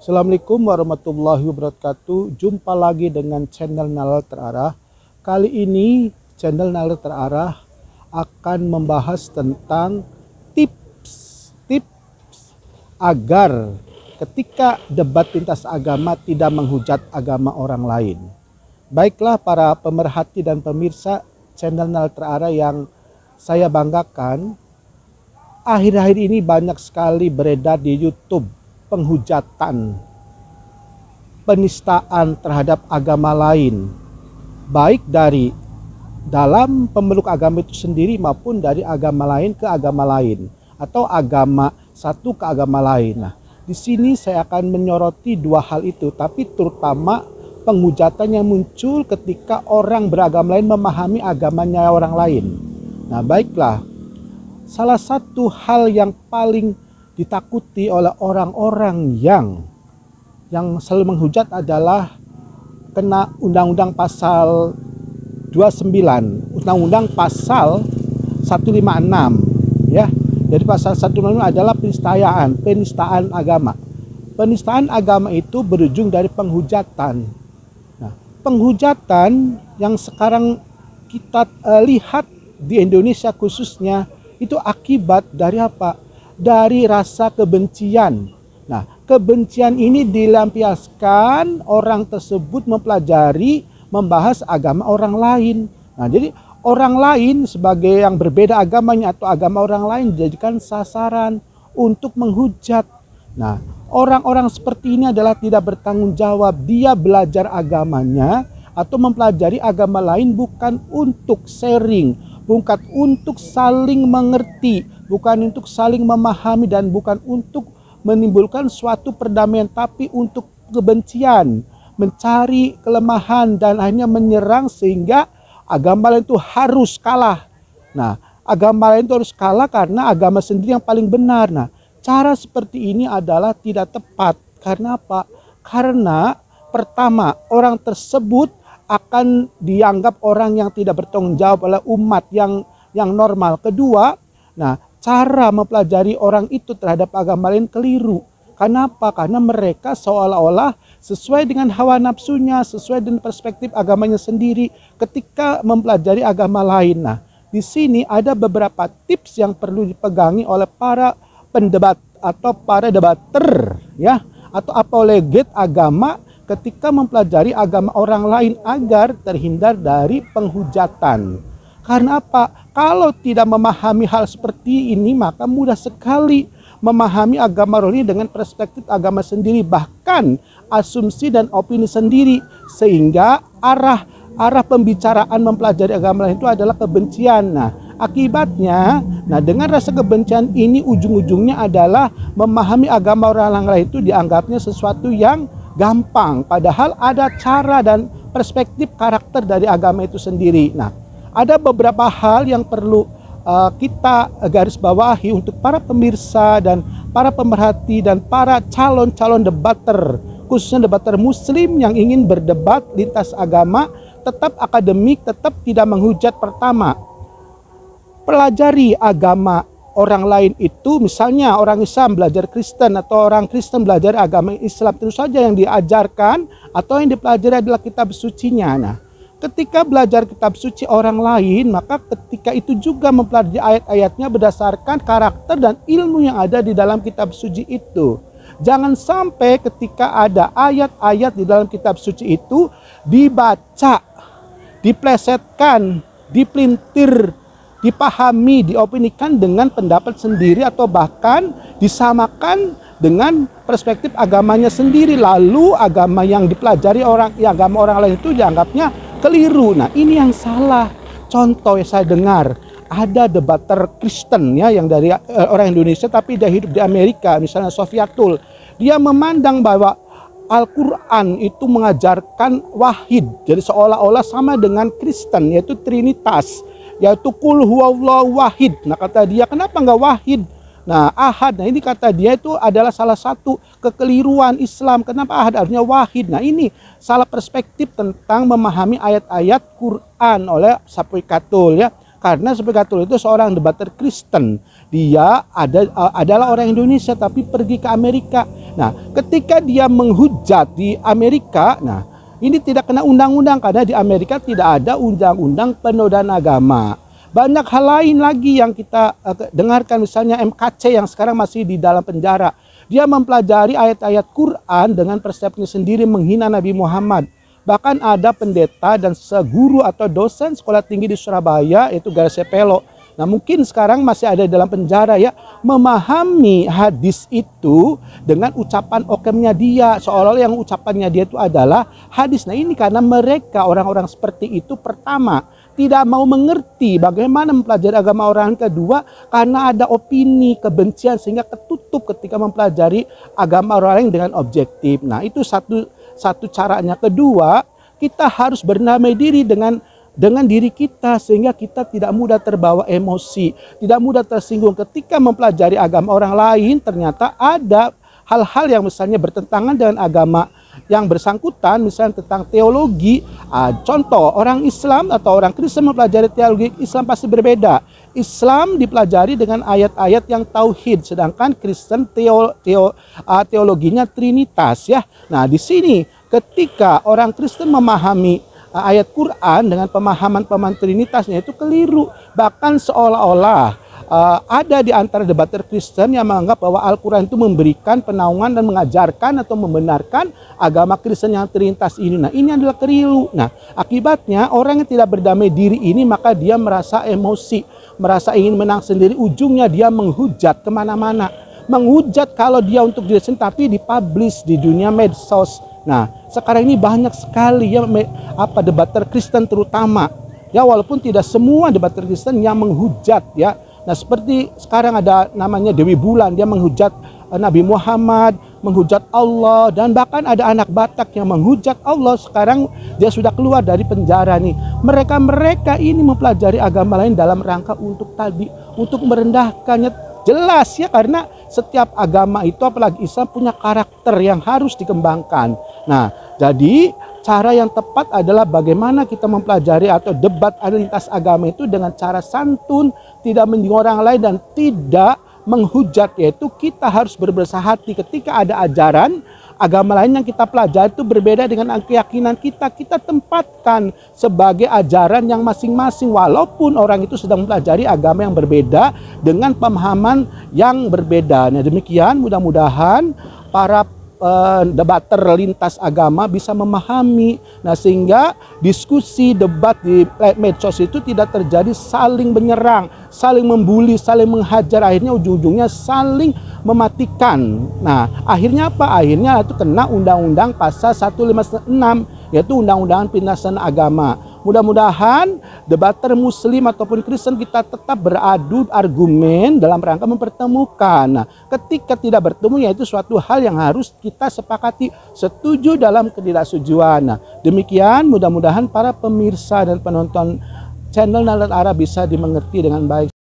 Assalamualaikum warahmatullahi wabarakatuh. Jumpa lagi dengan channel Nalar Terarah. Kali ini channel Nalar Terarah akan membahas tentang tips agar ketika debat lintas agama tidak menghujat agama orang lain. Baiklah para pemerhati dan pemirsa channel Nalar Terarah yang saya banggakan, akhir-akhir ini banyak sekali beredar di YouTube penghujatan, penistaan terhadap agama lain, baik dari dalam pemeluk agama itu sendiri maupun dari agama lain ke agama lain, atau agama satu ke agama lain. Nah, di sini saya akan menyoroti dua hal itu, tapi terutama penghujatan yang muncul ketika orang beragama lain memahami agamanya orang lain. Nah, baiklah, salah satu hal yang paling ditakuti oleh orang-orang yang selalu menghujat adalah kena undang-undang pasal 29, undang-undang pasal 156 ya. Jadi pasal 156 adalah penistaan agama. Penistaan agama itu berujung dari penghujatan. Nah, penghujatan yang sekarang kita lihat di Indonesia khususnya itu akibat dari apa? Dari rasa kebencian. Nah, kebencian ini dilampiaskan orang tersebut mempelajari, membahas agama orang lain. Nah, jadi orang lain sebagai yang berbeda agamanya atau agama orang lain dijadikan sasaran untuk menghujat. Nah, orang-orang seperti ini adalah tidak bertanggung jawab. Dia belajar agamanya atau mempelajari agama lain bukan untuk sharing, bukan untuk saling mengerti, bukan untuk saling memahami, dan bukan untuk menimbulkan suatu perdamaian, tapi untuk kebencian, mencari kelemahan, dan akhirnya menyerang sehingga agama lain itu harus kalah. Nah, agama lain itu harus kalah karena agama sendiri yang paling benar. Nah, cara seperti ini adalah tidak tepat. Karena apa? Karena pertama, orang tersebut akan dianggap orang yang tidak bertanggung jawab oleh umat yang normal. Kedua, nah, cara mempelajari orang itu terhadap agama lain keliru. Kenapa? Karena mereka seolah-olah sesuai dengan hawa nafsunya, sesuai dengan perspektif agamanya sendiri ketika mempelajari agama lain. Nah, di sini ada beberapa tips yang perlu dipegangi oleh para pendebat atau para debater ya, atau apologet agama ketika mempelajari agama orang lain agar terhindar dari penghujatan. Karena apa? Kalau tidak memahami hal seperti ini, maka mudah sekali memahami agama orang lain dengan perspektif agama sendiri, bahkan asumsi dan opini sendiri, sehingga arah pembicaraan mempelajari agama lain itu adalah kebencian. Nah, akibatnya, dengan rasa kebencian ini ujung-ujungnya adalah memahami agama orang lain itu dianggapnya sesuatu yang gampang, padahal ada cara dan perspektif karakter dari agama itu sendiri. Nah, ada beberapa hal yang perlu kita garis bawahi untuk para pemirsa dan para pemerhati dan para calon-calon debater, khususnya debater muslim yang ingin berdebat lintas agama, tetap akademik, tetap tidak menghujat. Pertama, pelajari agama orang lain itu, misalnya orang Islam belajar Kristen atau orang Kristen belajar agama Islam, tentu saja yang diajarkan atau yang dipelajari adalah kitab sucinya. Nah, ketika belajar kitab suci orang lain, maka ketika itu juga mempelajari ayat-ayatnya berdasarkan karakter dan ilmu yang ada di dalam kitab suci itu. Jangan sampai ketika ada ayat-ayat di dalam kitab suci itu dibaca, diplesetkan, dipelintir, dipahami, diopinikan dengan pendapat sendiri atau bahkan disamakan dengan perspektif agamanya sendiri. Lalu agama yang dipelajari agama orang lain itu dianggapnya keliru. Nah, ini yang salah. Contoh yang saya dengar, ada debater Kristen ya yang dari orang Indonesia tapi dia hidup di Amerika, misalnya Sofiatul. Dia memandang bahwa Al-Quran itu mengajarkan wahid, jadi seolah-olah sama dengan Kristen, yaitu Trinitas, yaitu kul huwallahu wahid. Nah, kata dia, kenapa nggak wahid? Nah, ahad. Nah, ini kata dia itu adalah salah satu kekeliruan Islam. Kenapa ahad harusnya wahid? Nah, ini salah perspektif tentang memahami ayat-ayat Quran oleh Sapuikatul ya. Karena Sapuikatul itu seorang debater Kristen. Dia adalah orang Indonesia tapi pergi ke Amerika. Nah, ketika dia menghujat di Amerika, nah ini tidak kena undang-undang karena di Amerika tidak ada undang-undang penodaan agama. Banyak hal lain lagi yang kita dengarkan, misalnya MKC yang sekarang masih di dalam penjara. Dia mempelajari ayat-ayat Quran dengan persepsinya sendiri menghina Nabi Muhammad. Bahkan ada pendeta dan seguru atau dosen sekolah tinggi di Surabaya, yaitu Garcia Pelo. Nah, mungkin sekarang masih ada dalam penjara ya, memahami hadis itu dengan ucapan okemnya dia, seolah-olah yang ucapannya dia itu adalah hadis. Nah, ini karena mereka orang-orang seperti itu, pertama tidak mau mengerti bagaimana mempelajari agama orang, kedua karena ada opini kebencian sehingga ketutup ketika mempelajari agama orang lain dengan objektif. Nah, itu satu caranya. Kedua, kita harus bernamai diri dengan diri kita sehingga kita tidak mudah terbawa emosi, tidak mudah tersinggung ketika mempelajari agama orang lain. Ternyata ada hal-hal yang misalnya bertentangan dengan agama yang bersangkutan, misalnya tentang teologi. Contoh, orang Islam atau orang Kristen mempelajari teologi Islam pasti berbeda. Islam dipelajari dengan ayat-ayat yang tauhid, sedangkan Kristen teologinya Trinitas ya. Nah, di sini ketika orang Kristen memahami ayat Quran dengan pemahaman Trinitasnya itu keliru. Bahkan seolah-olah ada di antara debater Kristen yang menganggap bahwa Al-Quran itu memberikan penaungan dan mengajarkan atau membenarkan agama Kristen yang Trinitas ini. Nah, ini adalah keliru. Nah, akibatnya orang yang tidak berdamai diri ini maka dia merasa emosi, merasa ingin menang sendiri. Ujungnya dia menghujat kemana-mana. Menghujat kalau dia untuk diri sendiri tapi dipublish di dunia medsos. Nah, sekarang ini banyak sekali ya debater Kristen terutama. Ya, walaupun tidak semua debater Kristen yang menghujat ya. Nah, seperti sekarang ada namanya Dewi Bulan, dia menghujat Nabi Muhammad, menghujat Allah, dan bahkan ada anak Batak yang menghujat Allah. Sekarang dia sudah keluar dari penjara nih. Mereka ini mempelajari agama lain dalam rangka untuk merendahkannya. Jelas ya, karena setiap agama itu apalagi Islam punya karakter yang harus dikembangkan. Nah, jadi cara yang tepat adalah bagaimana kita mempelajari atau debat lintas agama itu dengan cara santun, tidak menyinggung orang lain dan tidak menghujat, yaitu kita harus berbesar hati ketika ada ajaran agama lain yang kita pelajari itu berbeda dengan keyakinan kita, kita tempatkan sebagai ajaran yang masing-masing walaupun orang itu sedang mempelajari agama yang berbeda dengan pemahaman yang berbeda. Nah, demikian mudah-mudahan para debater lintas agama bisa memahami. Nah, sehingga diskusi debat di medsos itu tidak terjadi saling menyerang, saling membuli, saling menghajar, akhirnya ujung-ujungnya saling mematikan. Nah, akhirnya apa? Akhirnya itu kena undang-undang pasal 156, yaitu undang-undang penistaan agama. Mudah-mudahan debater Muslim ataupun Kristen kita tetap beradu argumen dalam rangka mempertemukan. Nah, ketika tidak bertemu yaitu suatu hal yang harus kita sepakati, setuju dalam ketidaksetujuan. Nah, demikian mudah-mudahan para pemirsa dan penonton channel Nahdlatul Arab bisa dimengerti dengan baik.